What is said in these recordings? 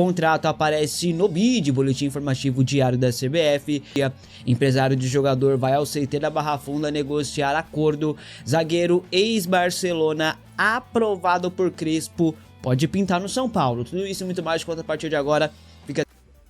O contrato aparece no BID, Boletim Informativo Diário da CBF. Empresário de jogador vai ao CT da Barra Funda negociar acordo. Zagueiro ex-Barcelona aprovado por Crespo pode pintar no São Paulo. Tudo isso e muito mais conta a partir de agora.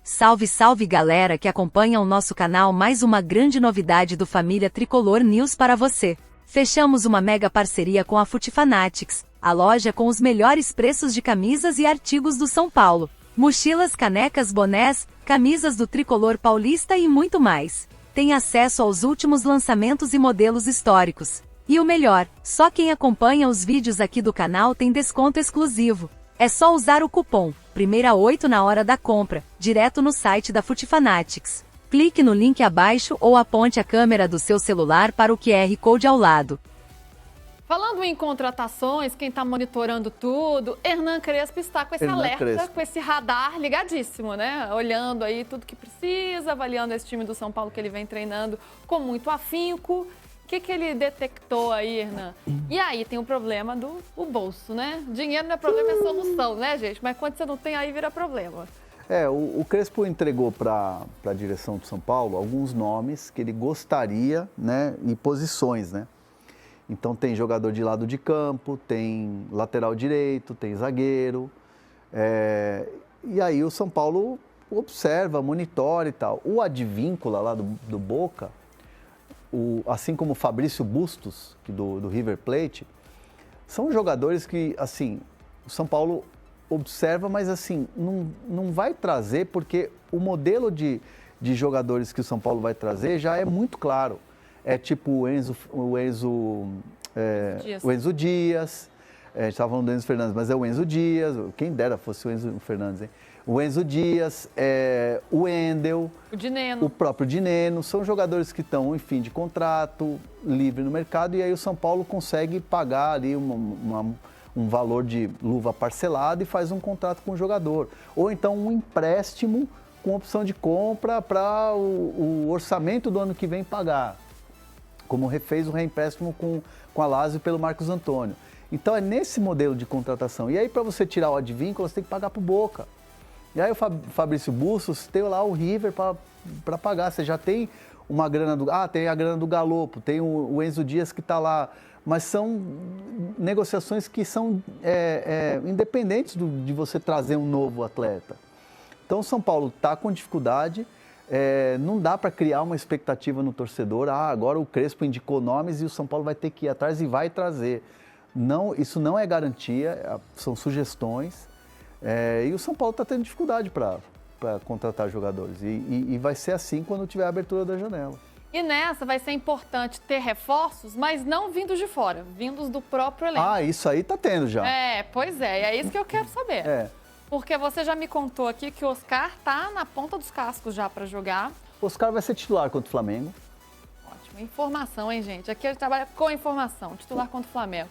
Salve, salve galera que acompanha o nosso canal, mais uma grande novidade do Família Tricolor News para você. Fechamos uma mega parceria com a Futifanatics, a loja com os melhores preços de camisas e artigos do São Paulo. Mochilas, canecas, bonés, camisas do Tricolor Paulista e muito mais. Tem acesso aos últimos lançamentos e modelos históricos. E o melhor, só quem acompanha os vídeos aqui do canal tem desconto exclusivo. É só usar o cupom Primeira8 na hora da compra, direto no site da Futifanatics. Clique no link abaixo ou aponte a câmera do seu celular para o QR Code ao lado. Falando em contratações, quem está monitorando tudo, Hernan Crespo está com esse alerta, com esse radar ligadíssimo, né? Olhando aí tudo que precisa, avaliando esse time do São Paulo que ele vem treinando com muito afinco. O que ele detectou aí, Hernan? E aí tem o problema do bolso, né? Dinheiro não é problema, é solução, né, gente? Mas quando você não tem, aí vira problema. O Crespo entregou para a direção do São Paulo alguns nomes que ele gostaria, né, e posições, né? Então tem jogador de lado de campo, tem lateral direito, tem zagueiro. E aí o São Paulo observa, monitora e tal. O Advíncula lá do Boca, assim como o Fabrício Bustos, do River Plate, são jogadores que, assim, o São Paulo observa, mas assim, não vai trazer, porque o modelo de jogadores que o São Paulo vai trazer já é muito claro. É tipo o Enzo Dias, a gente estava falando do Enzo Fernandes, mas é o Enzo Dias, quem dera fosse o Enzo Fernandes, hein? O Enzo Dias, o Wendel, o próprio Dineno, são jogadores que estão em fim de contrato, livre no mercado, e aí o São Paulo consegue pagar ali um valor de luva parcelado e faz um contrato com o jogador. Ou então um empréstimo com opção de compra para o orçamento do ano que vem pagar, como fez o reempréstimo com a Lazio pelo Marcos Antônio. Então é nesse modelo de contratação. E aí para você tirar o Advíncula, você tem que pagar para o Boca. E aí o Fabrício Bustos tem lá o River para pagar. Você já tem uma grana tem a grana do Galopo, tem o Enzo Dias que está lá. Mas são negociações que são independentes de você trazer um novo atleta. Então o São Paulo está com dificuldade. Não dá para criar uma expectativa no torcedor. Agora o Crespo indicou nomes e o São Paulo vai ter que ir atrás e vai trazer. Não, isso não é garantia, são sugestões. E o São Paulo está tendo dificuldade para contratar jogadores. E vai ser assim quando tiver a abertura da janela. E nessa vai ser importante ter reforços, mas não vindos de fora, vindos do próprio elenco. Isso aí tá tendo já. Pois é, é isso que eu quero saber. Porque você já me contou aqui que o Oscar tá na ponta dos cascos já para jogar. O Oscar vai ser titular contra o Flamengo. Ótimo, informação, hein, gente? Aqui a gente trabalha com informação, titular contra o Flamengo.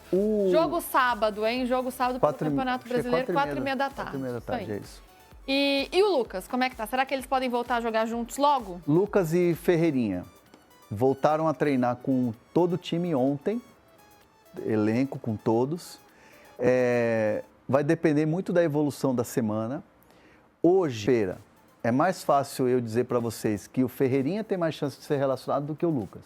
Jogo sábado, hein? Jogo sábado pelo Campeonato Brasileiro, 4h30 da tarde. 4h30 da tarde, é isso. E o Lucas, como é que tá? Será que eles podem voltar a jogar juntos logo? Lucas e Ferreirinha voltaram a treinar com todo o time ontem, elenco com todos. Vai depender muito da evolução da semana. Hoje, é mais fácil eu dizer para vocês que o Ferreirinha tem mais chance de ser relacionado do que o Lucas.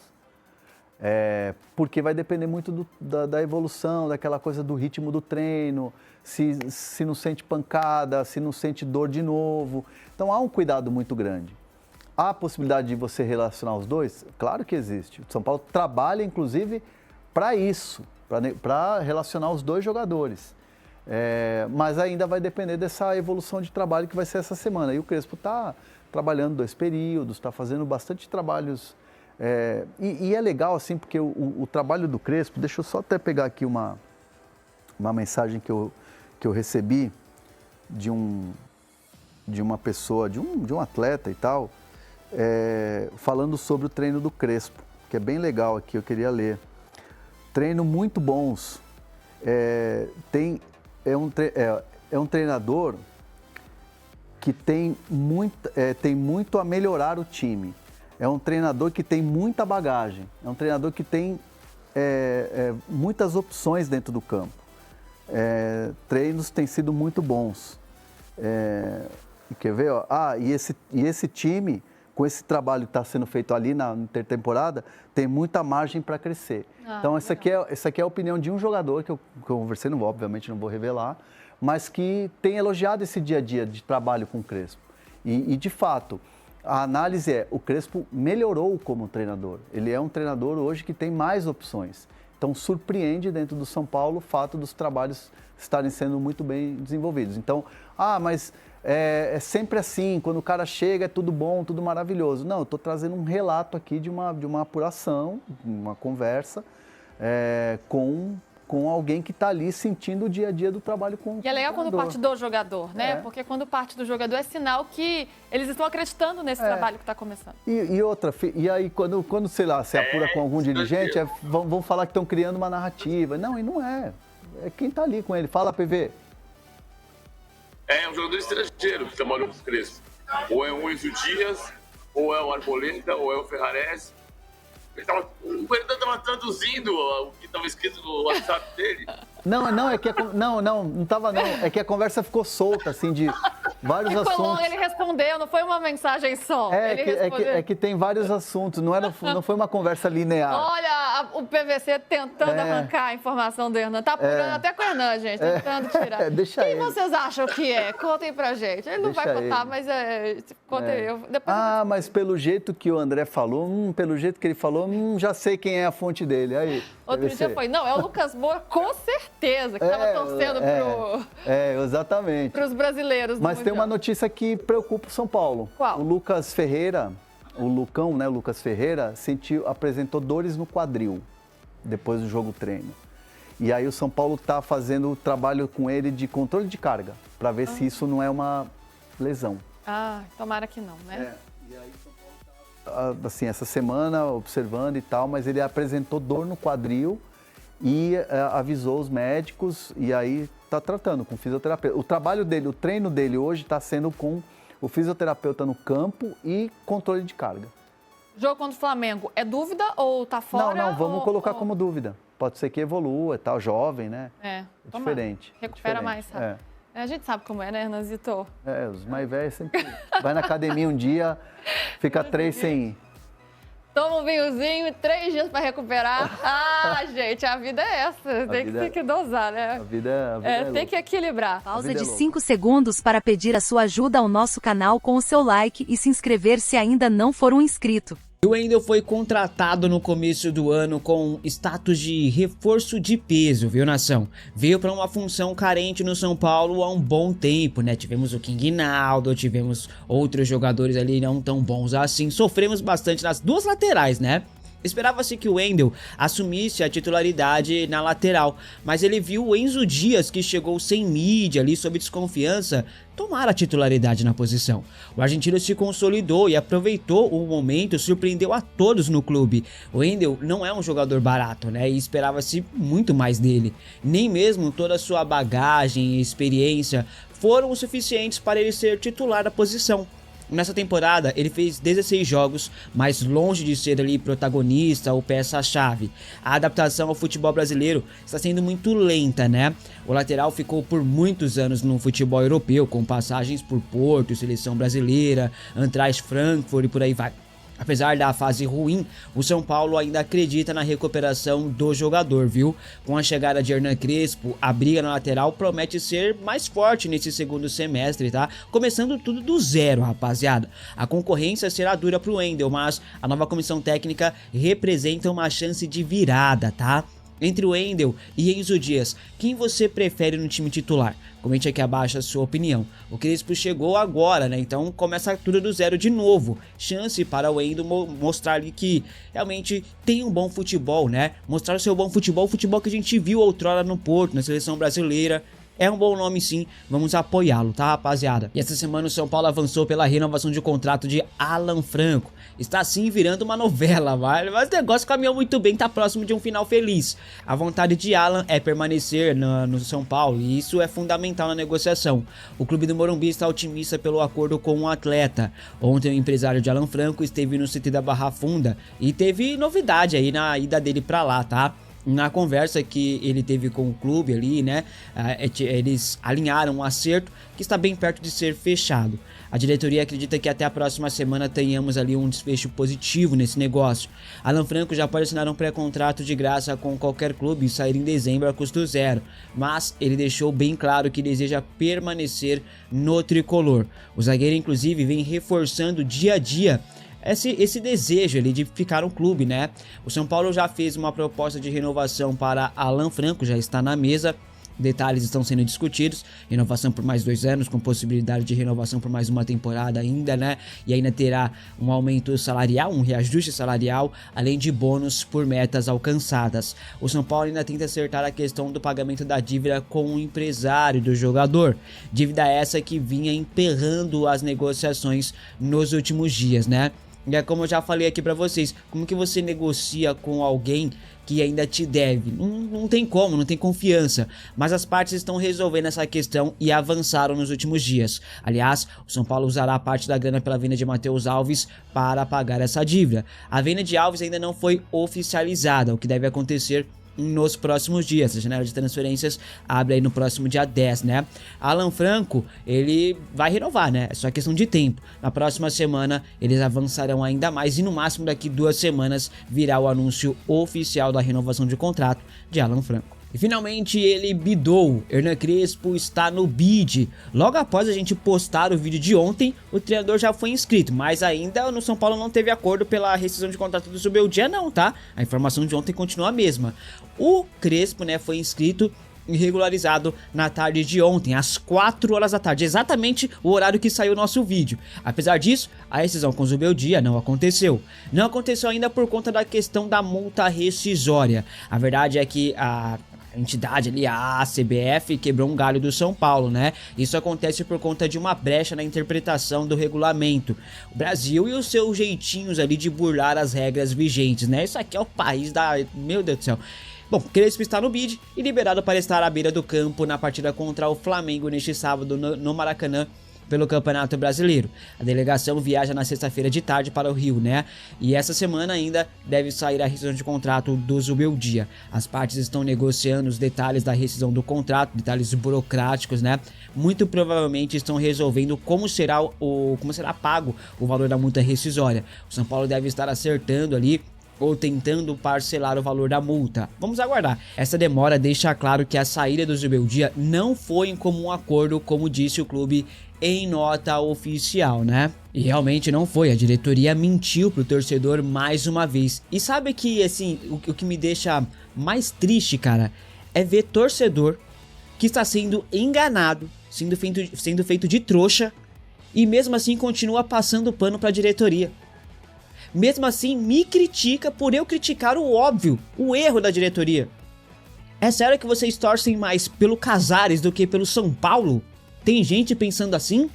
Porque vai depender muito da evolução, daquela coisa do ritmo do treino, se não sente pancada, se não sente dor de novo. Então há um cuidado muito grande. Há a possibilidade de você relacionar os dois? Claro que existe. O São Paulo trabalha, inclusive, para isso, para relacionar os dois jogadores. Mas ainda vai depender dessa evolução de trabalho que vai ser essa semana. E o Crespo está trabalhando 2 períodos, está fazendo bastante trabalhos. E é legal, assim, porque o trabalho do Crespo, deixa eu só até pegar aqui uma mensagem que eu recebi de uma pessoa, de um atleta e tal, falando sobre o treino do Crespo, que é bem legal aqui, eu queria ler. Treino muito bons. É um treinador que tem muito a melhorar o time. É um treinador que tem muita bagagem. É um treinador que tem muitas opções dentro do campo. Treinos têm sido muito bons. Quer ver? Ó? E esse time, com esse trabalho que está sendo feito ali na intertemporada, tem muita margem para crescer. Então, essa aqui é a opinião de um jogador que eu conversei, obviamente não vou revelar, mas que tem elogiado esse dia a dia de trabalho com o Crespo. E de fato, a análise o Crespo melhorou como treinador. Ele é um treinador hoje que tem mais opções. Então, surpreende dentro do São Paulo o fato dos trabalhos estarem sendo muito bem desenvolvidos. Então, mas é sempre assim, quando o cara chega é tudo bom, tudo maravilhoso. Não, eu estou trazendo um relato aqui de uma apuração, uma conversa com alguém que está ali sentindo o dia a dia do trabalho com o E é legal quando parte do jogador, né? Porque quando parte do jogador é sinal que eles estão acreditando nesse trabalho que está começando. E aí quando sei lá, se apura com algum dirigente, vão falar que estão criando uma narrativa. Não, e não é. É quem está ali com ele. Fala, PV. É um jogador estrangeiro que trabalhou com o Crespo. Ou é o Enzo Dias, ou é o Arboleda, ou é o Ferrares. O Fernando estava traduzindo o que estava escrito no WhatsApp dele. Não estava não. É que a conversa ficou solta, assim, de vários assuntos. Ele respondeu, não foi uma mensagem só. É que tem vários assuntos, não foi uma conversa linear. Olha, o PVC tentando arrancar a informação do Hernan. Tá apurando até com o Hernan, gente, tentando tirar. Deixa Quem vocês acham que é? Contem pra gente. Ele não vai contar, mas contem eu. Mas pelo jeito que o André falou, pelo jeito que ele falou, já sei quem é a fonte dele. Aí, outro dia foi, é o Lucas Moura, com certeza, que estava torcendo exatamente. Para os brasileiros. Mas tem uma notícia que preocupa o São Paulo. Qual? O Lucas Ferreira, o Lucão, né, o Lucas Ferreira, apresentou dores no quadril depois do jogo treino. E aí o São Paulo está fazendo o trabalho com ele de controle de carga, para ver se isso não é uma lesão. Tomara que não, né? E aí o São Paulo está, assim, essa semana observando e tal, mas ele apresentou dor no quadril e avisou os médicos e aí está tratando com o fisioterapeuta. O trabalho dele, o treino dele hoje está sendo com o fisioterapeuta no campo e controle de carga. Jogo contra o Flamengo, é dúvida ou tá fora? Não, vamos colocar como dúvida. Pode ser que evolua, tal, jovem, né? É diferente. Recupera mais, sabe? A gente sabe como é, né, Hernanzito? Os mais velhos sempre vai na academia um dia, fica 3 sem ir. Toma um vinhozinho e 3 dias para recuperar. Gente, a vida é essa. Tem que dosar, né? A vida é tem que equilibrar. Pausa de 5 segundos para pedir a sua ajuda ao nosso canal com o seu like e se inscrever se ainda não for um inscrito. O Wendel foi contratado no começo do ano com status de reforço de peso, viu, nação? Veio para uma função carente no São Paulo há um bom tempo, né? Tivemos o King Naldo, tivemos outros jogadores ali não tão bons assim. Sofremos bastante nas duas laterais, né? Esperava-se que o Wendel assumisse a titularidade na lateral, mas ele viu o Enzo Dias, que chegou sem mídia ali, sob desconfiança, tomar a titularidade na posição. O argentino se consolidou e aproveitou o momento, surpreendeu a todos no clube. O Wendel não é um jogador barato, né? E esperava-se muito mais dele. Nem mesmo toda a sua bagagem e experiência foram o suficientes para ele ser titular da posição. Nessa temporada ele fez 16 jogos, mas longe de ser ali protagonista ou peça-chave. A adaptação ao futebol brasileiro está sendo muito lenta, né? O lateral ficou por muitos anos no futebol europeu, com passagens por Porto, Seleção Brasileira, Eintracht Frankfurt e por aí vai. Apesar da fase ruim, o São Paulo ainda acredita na recuperação do jogador, viu? Com a chegada de Hernan Crespo, a briga na lateral promete ser mais forte nesse segundo semestre, tá? Começando tudo do zero, rapaziada. A concorrência será dura pro Wendel, mas a nova comissão técnica representa uma chance de virada, tá? Entre o Wendel e Enzo Dias, quem você prefere no time titular? Comente aqui abaixo a sua opinião. O Crespo chegou agora, né? Então começa tudo do zero de novo. Chance para o Wendel mostrar que realmente tem um bom futebol, né? Mostrar o seu bom futebol, o futebol que a gente viu outrora no Porto, na Seleção Brasileira. É um bom nome sim, vamos apoiá-lo, tá, rapaziada? E essa semana o São Paulo avançou pela renovação de contrato de Alan Franco. Está sim virando uma novela, mas o negócio caminhou muito bem, tá próximo de um final feliz. A vontade de Alan é permanecer no São Paulo e isso é fundamental na negociação. O clube do Morumbi está otimista pelo acordo com o atleta. Ontem o empresário de Alan Franco esteve no CT da Barra Funda e teve novidade aí na ida dele pra lá, tá? Na conversa que ele teve com o clube ali, né, eles alinharam um acerto que está bem perto de ser fechado. A diretoria acredita que até a próxima semana tenhamos ali um desfecho positivo nesse negócio. Alan Franco já pode assinar um pré-contrato de graça com qualquer clube e sair em dezembro a custo zero, mas ele deixou bem claro que deseja permanecer no tricolor. O zagueiro inclusive vem reforçando dia a dia esse desejo ali de ficar no clube, né? O São Paulo já fez uma proposta de renovação para Alan Franco, já está na mesa. Detalhes estão sendo discutidos, renovação por mais 2 anos, com possibilidade de renovação por mais uma temporada ainda, né? E ainda terá um aumento salarial, um reajuste salarial, além de bônus por metas alcançadas. O São Paulo ainda tenta acertar a questão do pagamento da dívida com o empresário do jogador. Dívida essa que vinha emperrando as negociações nos últimos dias, né? E é como eu já falei aqui pra vocês, como que você negocia com alguém que ainda te deve? Não tem como, não tem confiança. Mas as partes estão resolvendo essa questão e avançaram nos últimos dias. Aliás, o São Paulo usará parte da grana pela venda de Matheus Alves para pagar essa dívida. A venda de Alves ainda não foi oficializada, o que deve acontecer nos próximos dias. A janela de transferências abre aí no próximo dia 10, né? Alan Franco, ele vai renovar, né? É só questão de tempo. Na próxima semana eles avançarão ainda mais e no máximo daqui 2 semanas virá o anúncio oficial da renovação de contrato de Alan Franco. E finalmente ele bidou, Hernan Crespo está no bid. Logo após a gente postar o vídeo de ontem, o treinador já foi inscrito, mas ainda no São Paulo não teve acordo pela rescisão de contrato do Zubeldia não, tá? A informação de ontem continua a mesma. O Crespo, né, foi inscrito e regularizado na tarde de ontem, às 4 horas da tarde, exatamente o horário que saiu o nosso vídeo. Apesar disso, a rescisão com o Zubeldia não aconteceu. Não aconteceu ainda por conta da questão da multa rescisória. A verdade é que a entidade ali, a CBF, quebrou um galho do São Paulo, né? Isso acontece por conta de uma brecha na interpretação do regulamento. O Brasil e os seus jeitinhos ali de burlar as regras vigentes, né? Isso aqui é o país da... Meu Deus do céu. Bom, Crespo está no bid e liberado para estar à beira do campo na partida contra o Flamengo neste sábado no Maracanã, pelo Campeonato Brasileiro. A delegação viaja na sexta-feira de tarde para o Rio, né? E essa semana ainda deve sair a rescisão de contrato do Zubeldia. As partes estão negociando os detalhes da rescisão do contrato, detalhes burocráticos, né? Muito provavelmente estão resolvendo como será pago o valor da multa rescisória. O São Paulo deve estar acertando ali ou tentando parcelar o valor da multa. Vamos aguardar. Essa demora deixa claro que a saída do Zubeldia não foi em comum acordo, como disse o clube em nota oficial, né? E realmente não foi, a diretoria mentiu pro torcedor mais uma vez. E sabe que, assim, o que me deixa mais triste, cara, é ver torcedor que está sendo enganado, sendo feito de trouxa, e mesmo assim continua passando pano pra diretoria. Mesmo assim me critica por eu criticar o óbvio, o erro da diretoria. É sério que vocês torcem mais pelo Casares do que pelo São Paulo? Tem gente pensando assim?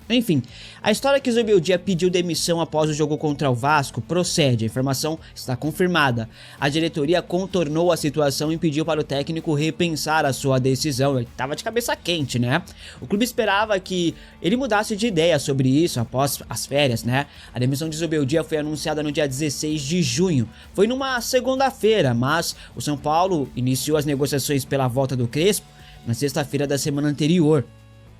Enfim, a história que Zubeldia pediu demissão após o jogo contra o Vasco procede, a informação está confirmada. A diretoria contornou a situação e pediu para o técnico repensar a sua decisão. Ele estava de cabeça quente, né? O clube esperava que ele mudasse de ideia sobre isso após as férias, né? A demissão de Zubeldia foi anunciada no dia 16 de junho. Foi numa segunda-feira, mas o São Paulo iniciou as negociações pela volta do Crespo na sexta-feira da semana anterior,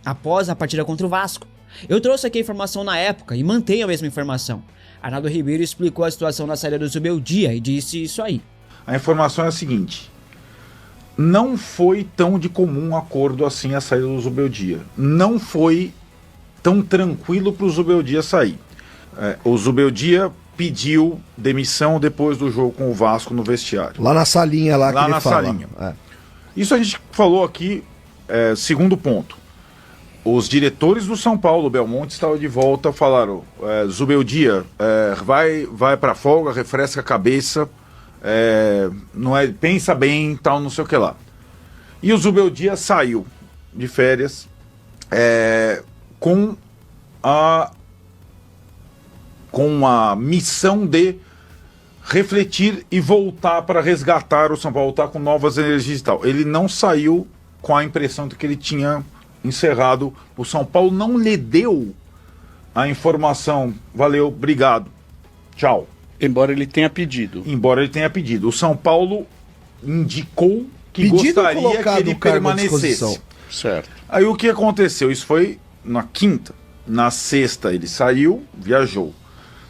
após a partida contra o Vasco. Eu trouxe aqui a informação na época e mantenho a mesma informação. Arnaldo Ribeiro explicou a situação na saída do Zubeldia e disse isso aí. A informação é a seguinte: não foi tão de comum acordo assim a saída do Zubeldia. Não foi tão tranquilo para o Zubeldia sair. O Zubeldia pediu demissão depois do jogo com o Vasco no vestiário. Lá na salinha lá que ele fala. Lá na salinha. Isso a gente falou aqui, segundo ponto. Os diretores do São Paulo, Belmonte, estavam de volta, falaram, Zubeldia, vai pra folga, refresca a cabeça, pensa bem, tal, não sei o que lá. E o Zubeldia saiu de férias com a missão de refletir e voltar para resgatar o São Paulo, voltar com novas energias e tal. Ele não saiu com a impressão de que ele tinha encerrado. O São Paulo não lhe deu a informação, valeu, obrigado, tchau. Embora ele tenha pedido. O São Paulo indicou que gostaria que ele permanecesse. Certo. Aí o que aconteceu? Isso foi na quinta. Na sexta ele saiu, viajou.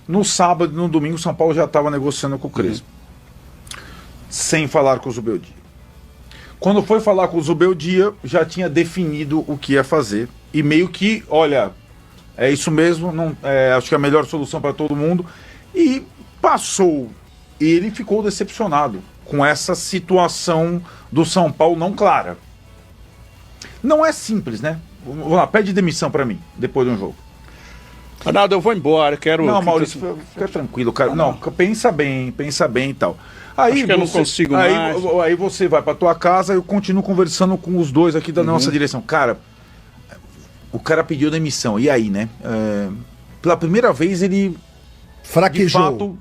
No sábado e no domingo o São Paulo já estava negociando com o Crespo. Sem falar com o Zubeldia. Quando foi falar com o Zubeldia, já tinha definido o que ia fazer. E meio que, olha, é isso mesmo, acho que é a melhor solução para todo mundo. E passou. E ele ficou decepcionado com essa situação do São Paulo não clara. Não é simples, né? Vamos lá, pede demissão para mim, depois de um jogo. Arnaldo, eu vou embora, quero... Não, Maurício, fica tranquilo, cara. Não, pensa bem e tal. Aí acho que eu não consigo mais. Aí você vai pra tua casa e eu continuo conversando com os dois aqui da nossa direção. Cara, o cara pediu demissão, e aí, né? Pela primeira vez ele... fraquejou. De fato,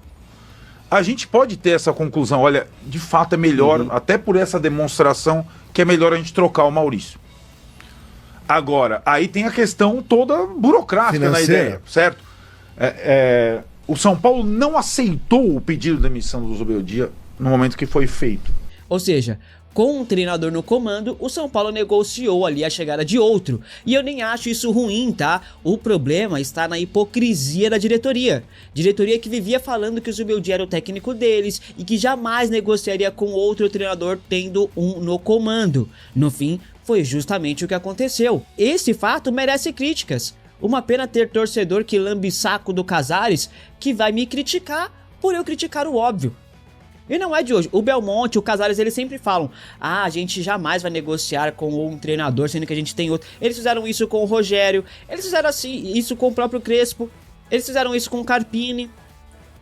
a gente pode ter essa conclusão, olha, de fato é melhor, até por essa demonstração, que é melhor a gente trocar o Maurício. Agora, aí tem a questão toda burocrática na ideia, certo? O São Paulo não aceitou o pedido de demissão do Zubeldia no momento que foi feito. Ou seja, com um treinador no comando, o São Paulo negociou ali a chegada de outro. E eu nem acho isso ruim, tá? O problema está na hipocrisia da diretoria. Diretoria que vivia falando que o Zubeldia era o técnico deles e que jamais negociaria com outro treinador tendo um no comando. No fim, foi justamente o que aconteceu. Esse fato merece críticas. Uma pena ter torcedor que lambe saco do Casares que vai me criticar por eu criticar o óbvio. E não é de hoje. O Belmonte, o Casares, eles sempre falam: a gente jamais vai negociar com um treinador, sendo que a gente tem outro. Eles fizeram isso com o Rogério, eles fizeram assim, isso com o próprio Crespo, eles fizeram isso com o Carpini.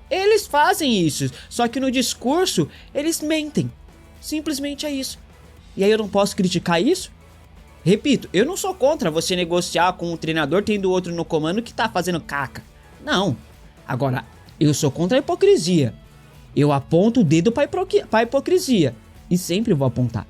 Eles fazem isso, só que no discurso eles mentem. Simplesmente é isso. E aí eu não posso criticar isso? Repito, eu não sou contra você negociar com um treinador tendo outro no comando que tá fazendo caca. Não. Agora, eu sou contra a hipocrisia. Eu aponto o dedo pra hipocrisia. E sempre vou apontar.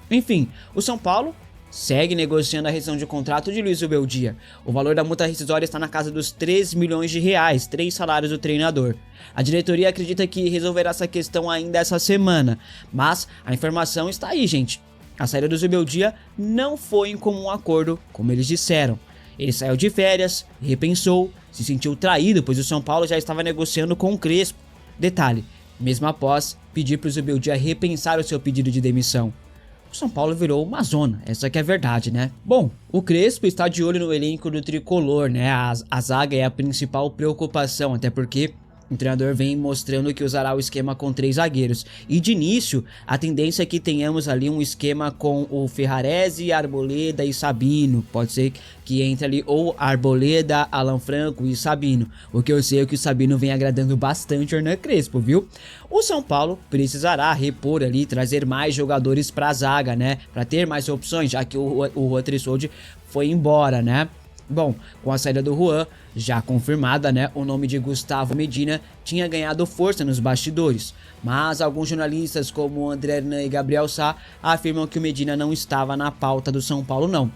Enfim, o São Paulo segue negociando a rescisão de contrato de Luiz Zubeldia. O valor da multa rescisória está na casa dos 3 milhões de reais, 3 salários do treinador. A diretoria acredita que resolverá essa questão ainda essa semana. Mas a informação está aí, gente. A saída do Zubeldia não foi em comum acordo, como eles disseram. Ele saiu de férias, repensou, se sentiu traído, pois o São Paulo já estava negociando com o Crespo. Detalhe, mesmo após pedir para o Zubeldia repensar o seu pedido de demissão. O São Paulo virou uma zona, essa que é a verdade, né? Bom, o Crespo está de olho no elenco do tricolor, né? A zaga é a principal preocupação, até porque o treinador vem mostrando que usará o esquema com 3 zagueiros. E de início, a tendência é que tenhamos ali um esquema com o Ferrarese, Arboleda e Sabino. Pode ser que entre ali ou Arboleda, Alan Franco e Sabino. O que eu sei é que o Sabino vem agradando bastante o Hernan Crespo, viu? O São Paulo precisará repor ali, trazer mais jogadores para a zaga, né? Para ter mais opções, já que o Juan Trissoldi foi embora, né? Bom, com a saída do Juan, já confirmada, né, o nome de Gustavo Medina tinha ganhado força nos bastidores, mas alguns jornalistas como André Hernan e Gabriel Sá afirmam que o Medina não estava na pauta do São Paulo não.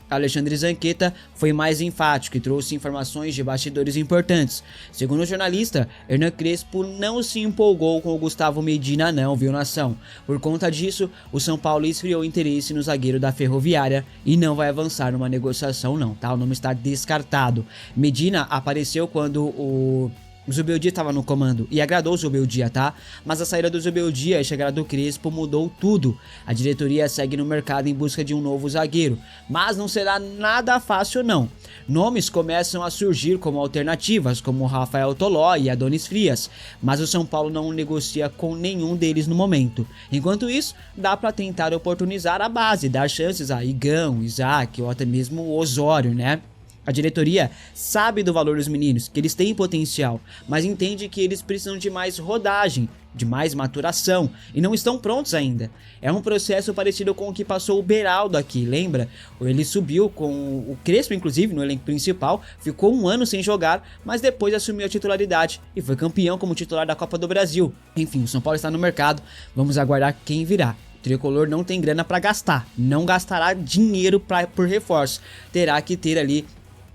Alexandre Zanqueta foi mais enfático e trouxe informações de bastidores importantes. Segundo o jornalista, Hernan Crespo não se empolgou com o Gustavo Medina não, viu, nação? Por conta disso, o São Paulo esfriou interesse no zagueiro da Ferroviária e não vai avançar numa negociação não, tá? O nome está descartado. Medina apareceu quando o Zubeldia estava no comando e agradou o Zubeldia, tá? Mas a saída do Zubeldia e a chegada do Crespo mudou tudo. A diretoria segue no mercado em busca de um novo zagueiro, mas não será nada fácil não. Nomes começam a surgir como alternativas, como Rafael Toló e Adonis Frias, mas o São Paulo não negocia com nenhum deles no momento. Enquanto isso, dá para tentar oportunizar a base, dar chances a Igão, Isaac ou até mesmo o Osório, né? A diretoria sabe do valor dos meninos, que eles têm potencial, mas entende que eles precisam de mais rodagem, de mais maturação, e não estão prontos ainda. É um processo parecido com o que passou o Beraldo aqui, lembra? Ele subiu com o Crespo, inclusive, no elenco principal, ficou 1 ano sem jogar, mas depois assumiu a titularidade e foi campeão como titular da Copa do Brasil. Enfim, o São Paulo está no mercado, vamos aguardar quem virá. O tricolor não tem grana para gastar, não gastará dinheiro por reforço, terá que ter ali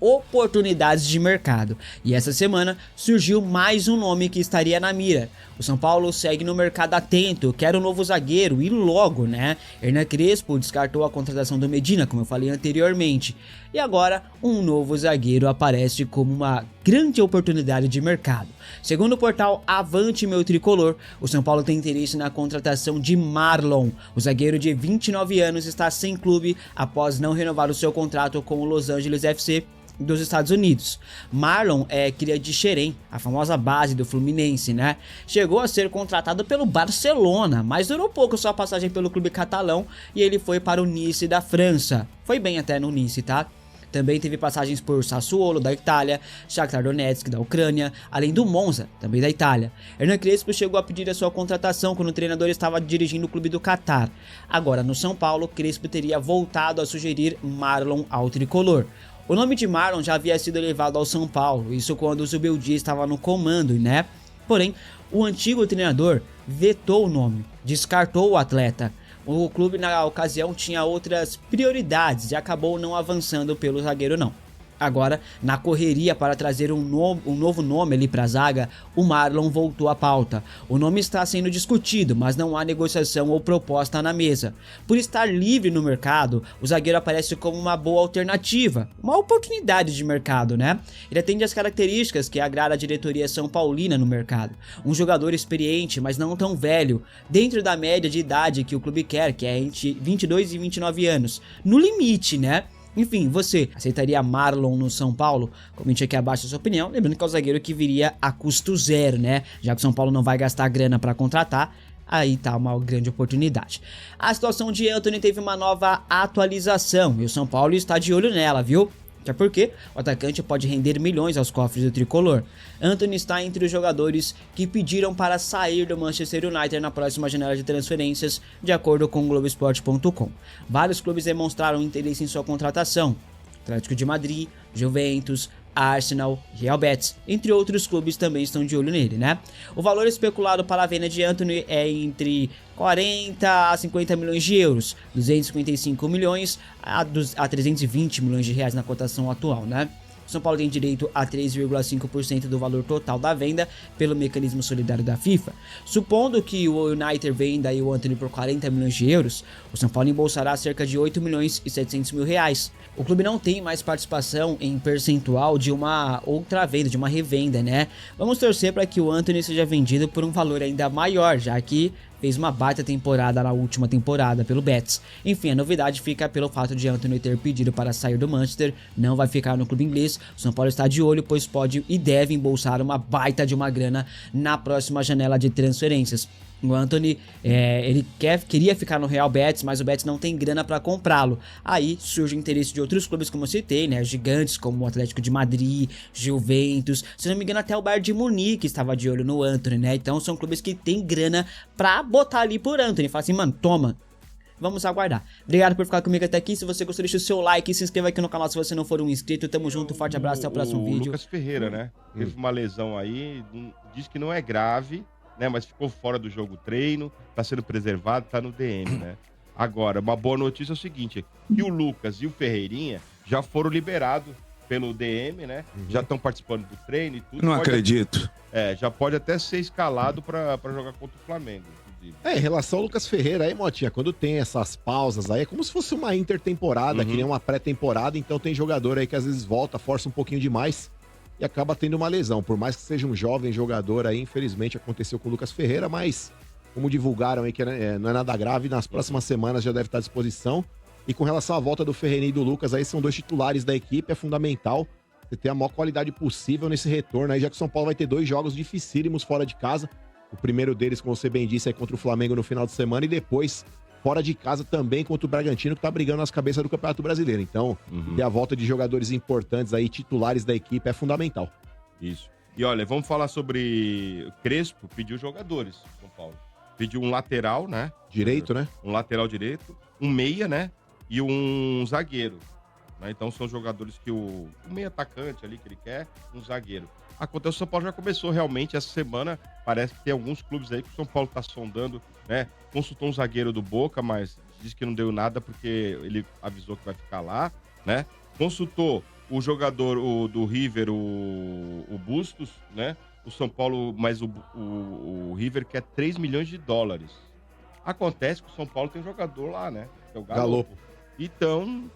oportunidades de mercado. E essa semana surgiu mais um nome que estaria na mira. O São Paulo segue no mercado atento, quer um novo zagueiro e logo, né? Hernan Crespo descartou a contratação do Medina, como eu falei anteriormente. E agora um novo zagueiro aparece como uma grande oportunidade de mercado. Segundo o portal Avante Meu Tricolor, o São Paulo tem interesse na contratação de Marlon. O zagueiro de 29 anos está sem clube após não renovar o seu contrato com o Los Angeles FC dos Estados Unidos. Marlon é cria de Xerém, a famosa base do Fluminense, né? Chegou a ser contratado pelo Barcelona, mas durou pouco sua passagem pelo clube catalão e ele foi para o Nice da França. Foi bem até no Nice, tá? Também teve passagens por Sassuolo, da Itália, Shakhtar Donetsk, da Ucrânia, além do Monza, também da Itália. Hernan Crespo chegou a pedir a sua contratação quando o treinador estava dirigindo o clube do Catar. Agora, no São Paulo, Crespo teria voltado a sugerir Marlon ao tricolor. O nome de Marlon já havia sido levado ao São Paulo, isso quando o Zubeldia estava no comando, né? Porém, o antigo treinador vetou o nome, descartou o atleta. O clube na ocasião tinha outras prioridades e acabou não avançando pelo zagueiro não. Agora, na correria para trazer um novo nome ali para a zaga, o Marlon voltou à pauta. O nome está sendo discutido, mas não há negociação ou proposta na mesa. Por estar livre no mercado, o zagueiro aparece como uma boa alternativa, uma oportunidade de mercado, né? Ele atende às características que agrada a diretoria São Paulina no mercado. Um jogador experiente, mas não tão velho, dentro da média de idade que o clube quer, que é entre 22 e 29 anos. No limite, né? Enfim, você aceitaria Marlon no São Paulo? Comente aqui abaixo a sua opinião, lembrando que é o zagueiro que viria a custo zero, né? Já que o São Paulo não vai gastar grana para contratar, aí tá uma grande oportunidade. A situação de Antony teve uma nova atualização e o São Paulo está de olho nela, viu? Até porque o atacante pode render milhões aos cofres do tricolor. Antony está entre os jogadores que pediram para sair do Manchester United na próxima janela de transferências, de acordo com o Globoesporte.com. Vários clubes demonstraram interesse em sua contratação. Atlético de Madrid, Juventus, Arsenal, Real Betis, entre outros clubes também estão de olho nele, né? O valor especulado para a venda de Antony é entre 40 a 50 milhões de euros, 255 milhões a 320 milhões de reais na cotação atual, né? O São Paulo tem direito a 3,5% do valor total da venda pelo mecanismo solidário da FIFA. Supondo que o United venda o Antony por 40 milhões de euros, o São Paulo embolsará cerca de 8 milhões e 700 mil reais. O clube não tem mais participação em percentual de uma outra venda, de uma revenda, né? Vamos torcer para que o Antony seja vendido por um valor ainda maior, já que fez uma baita temporada na última temporada pelo Betis. Enfim, a novidade fica pelo fato de Antony ter pedido para sair do Manchester, não vai ficar no clube inglês. O São Paulo está de olho, pois pode e deve embolsar uma baita de uma grana na próxima janela de transferências. O Antony, ele queria ficar no Real Betis, mas o Betis não tem grana para comprá-lo. Aí surge o interesse de outros clubes, como eu citei, né? Gigantes como o Atlético de Madrid, Juventus, se não me engano até o Bayern de Munique estava de olho no Antony, né? Então são clubes que têm grana pra botar ali por Antony. Fala assim, mano, toma. Vamos aguardar. Obrigado por ficar comigo até aqui. Se você gostou, deixa o seu like e se inscreva aqui no canal se você não for um inscrito. Tamo junto, forte abraço, até o próximo vídeo. O Lucas Ferreira, né? Teve uma lesão aí, diz que não é grave, né? Mas ficou fora do jogo treino, tá sendo preservado, tá no DM, né? Agora, uma boa notícia é o seguinte, que o Lucas e o Ferreirinha já foram liberados pelo DM, né? Já estão participando do treino e tudo. Não acredito. Já pode até ser escalado para jogar contra o Flamengo. Em relação ao Lucas Ferreira aí, Motinha, quando tem essas pausas aí, é como se fosse uma intertemporada, que nem uma pré-temporada, então tem jogador aí que às vezes volta, força um pouquinho demais e acaba tendo uma lesão. Por mais que seja um jovem jogador aí, infelizmente aconteceu com o Lucas Ferreira, mas como divulgaram aí que não é nada grave, nas próximas semanas já deve estar à disposição. E com relação à volta do Ferreirinha e do Lucas, aí são dois titulares da equipe, é fundamental você ter a maior qualidade possível nesse retorno aí, já que o São Paulo vai ter 2 jogos dificílimos fora de casa. O primeiro deles, como você bem disse, é contra o Flamengo no final de semana e depois fora de casa também contra o Bragantino, que tá brigando nas cabeças do Campeonato Brasileiro. Então, ter a volta de jogadores importantes aí, titulares da equipe, é fundamental. Isso. E olha, vamos falar sobre o Crespo, pediu jogadores, São Paulo. Pediu um lateral, né? Direito, né? Um lateral direito, um meia, né? E um zagueiro. Né? Então são jogadores que o meia atacante ali que ele quer, um zagueiro. Acontece, o São Paulo já começou realmente essa semana, parece que tem alguns clubes aí que o São Paulo tá sondando, né? Consultou um zagueiro do Boca, mas disse que não deu nada porque ele avisou que vai ficar lá, né? Consultou o jogador do River, o Bustos, né? O São Paulo, mas o River quer 3 milhões de dólares. Acontece que o São Paulo tem um jogador lá, né? Que é o Galopo. Então,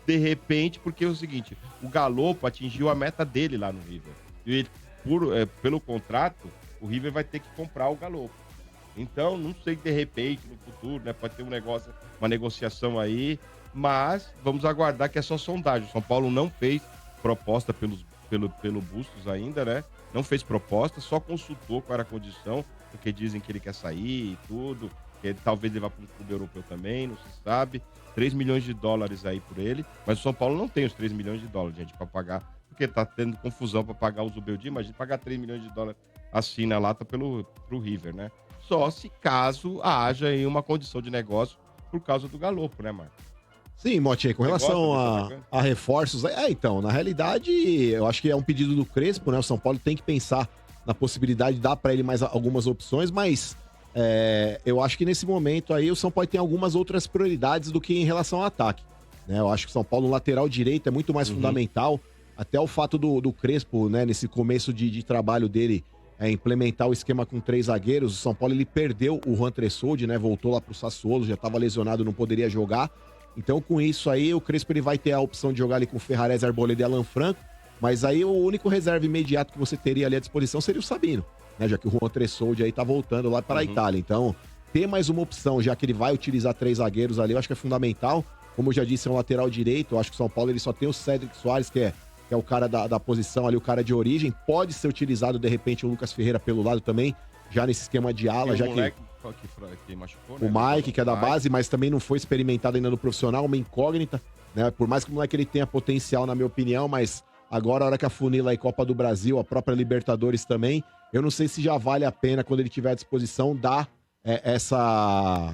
de repente, porque é o seguinte, o Galopo atingiu a meta dele lá no River. E ele, pelo contrato, o River vai ter que comprar o Galopo. Então, não sei, de repente, no futuro, né? Pode ter uma negociação aí, mas vamos aguardar que é só sondagem. O São Paulo não fez proposta pelo Bustos ainda, né? Não fez proposta, só consultou qual era a condição, porque dizem que ele quer sair e tudo, que talvez ele vá para um clube europeu também, não se sabe. 3 milhões de dólares aí por ele, mas o São Paulo não tem os 3 milhões de dólares, gente, para pagar, porque tá tendo confusão para pagar o Zubeldia, imagina pagar 3 milhões de dólares assim na lata pro River, né? Só se caso haja aí uma condição de negócio por causa do Galopo, né, Marcos? Sim, Motinha, com relação a reforços, então, na realidade, eu acho que é um pedido do Crespo, né? O São Paulo tem que pensar na possibilidade de dar para ele mais algumas opções, mas eu acho que nesse momento aí o São Paulo tem algumas outras prioridades do que em relação ao ataque, né? Eu acho que o São Paulo, lateral direito, é muito mais fundamental, até o fato do Crespo, né, nesse começo de trabalho dele, implementar o esquema com 3 zagueiros. O São Paulo ele perdeu o Juan Tressoldi, né? Voltou lá pro Sassuolo, já estava lesionado, não poderia jogar. Então, com isso aí, o Crespo ele vai ter a opção de jogar ali com Ferrarese, Arboleda e Alan Franco, mas aí o único reserva imediato que você teria ali à disposição seria o Sabino, né? Já que o Juan Tressoldi aí tá voltando lá para a Itália. Então, ter mais uma opção, já que ele vai utilizar 3 zagueiros ali, eu acho que é fundamental. Como eu já disse, é um lateral direito, eu acho que o São Paulo ele só tem o Cédric Soares, que é o cara da posição ali, o cara de origem. Pode ser utilizado, de repente, o Lucas Ferreira pelo lado também, já nesse esquema de ala, já que machucou, né? O Mike, que é da base, mas também não foi experimentado ainda no profissional, uma incógnita, né? Por mais que o moleque ele tenha potencial, na minha opinião, mas agora, a hora que afunila aí Copa do Brasil, a própria Libertadores também, eu não sei se já vale a pena, quando ele tiver à disposição, dar essa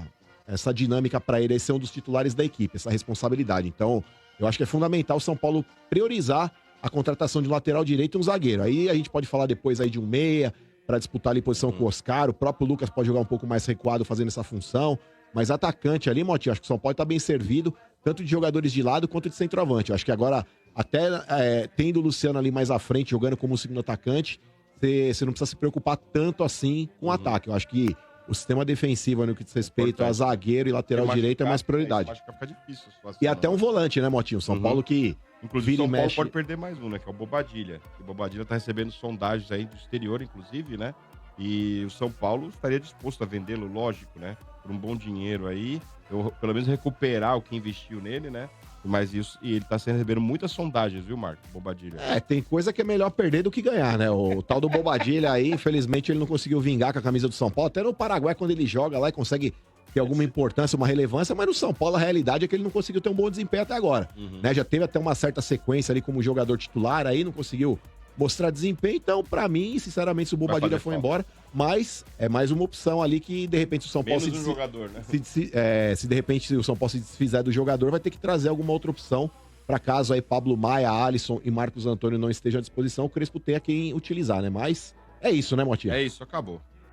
dinâmica para ele, ser um dos titulares da equipe, essa responsabilidade. Então, eu acho que é fundamental o São Paulo priorizar a contratação de um lateral direito e um zagueiro. Aí a gente pode falar depois aí de um meia, para disputar ali posição com o Oscar. O próprio Lucas pode jogar um pouco mais recuado fazendo essa função. Mas atacante ali, Motinho, acho que o São Paulo tá bem servido, tanto de jogadores de lado quanto de centroavante. Eu acho que agora, até tendo o Luciano ali mais à frente, jogando como segundo atacante, você não precisa se preocupar tanto assim com o ataque. Eu acho que o sistema defensivo, no que diz respeito a zagueiro e lateral direito, é mais prioridade. Acho que vai ficar difícil a situação, e até um volante, né, Motinho? São Paulo que... Inclusive, o São Paulo pode perder mais um, né? Que é o Bobadilha. O Bobadilha tá recebendo sondagens aí do exterior, inclusive, né? E o São Paulo estaria disposto a vendê-lo, lógico, né? Por um bom dinheiro aí. Pelo menos recuperar o que investiu nele, né? Mas isso, e ele tá recebendo muitas sondagens, viu, Marco? Bobadilha. Tem coisa que é melhor perder do que ganhar, né? O tal do Bobadilha aí, infelizmente, ele não conseguiu vingar com a camisa do São Paulo. Até no Paraguai, quando ele joga lá e consegue ter alguma importância, uma relevância, mas no São Paulo a realidade é que ele não conseguiu ter um bom desempenho até agora, né? Já teve até uma certa sequência ali como jogador titular, aí não conseguiu mostrar desempenho. Então, pra mim, sinceramente, se o Bobadilha for embora, mas é mais uma opção ali que, de repente, o São Paulo jogador, né? se de repente o São Paulo se desfizer do jogador, vai ter que trazer alguma outra opção para caso aí Pablo Maia, Alisson e Marcos Antônio não estejam à disposição, o Crespo tenha quem utilizar, né? Mas é isso, né, Motinha? É isso, acabou.